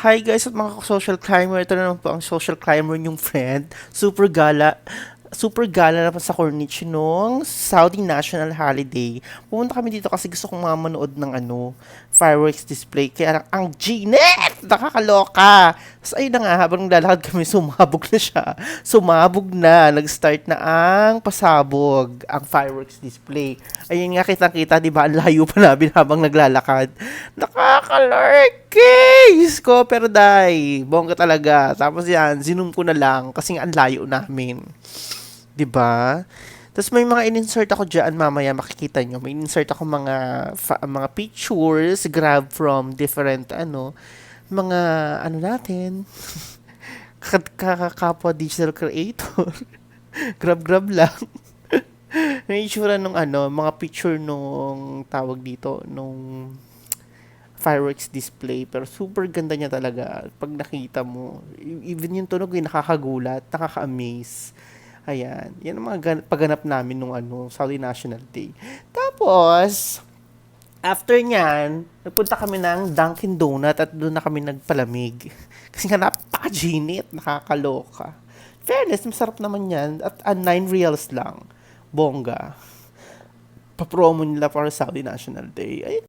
Hi guys at mga social climber. Ito na naman po ang social climber yung friend. Super gala naman sa Corniche nung Saudi National Holiday. Pumunta kami dito kasi gusto kong manood ng fireworks display. Kaya lang, ang Gnet! Nakakaloka! Tapos ayun na nga, habang naglalakad kami, sumabog na siya. Sumabog na. Nag-start na ang pasabog, ang fireworks display. Ayun nga, kitang-kita, di ba? Ang layo pa namin habang naglalakad. Nakakalurkis ko, pero dai. Bongga talaga. Tapos yan, zoom ko na lang kasi nga ang layo namin. 'Di ba? Tapos may mga in-insert ako diyan mamaya makikita nyo. May in-insert ako mga pictures grab from different mga natin kakakapwa digital creator. Grab lang. May itsura nung mga picture nung tawag dito nung fireworks display pero super ganda niya talaga pag nakita mo. Even yung tunog ay nakakagulat, nakaka-amaze. Ayan. Yan ang mga pagganap namin nung Saudi National Day. Tapos, after nyan, nagpunta kami ng Dunkin' Donut at doon na kami nagpalamig. Kasi nga napaka-ginit, nakakaloka. Fairness, masarap naman yan. At 9 reals lang. Bongga. Papromo nila para Saudi National Day. Ay,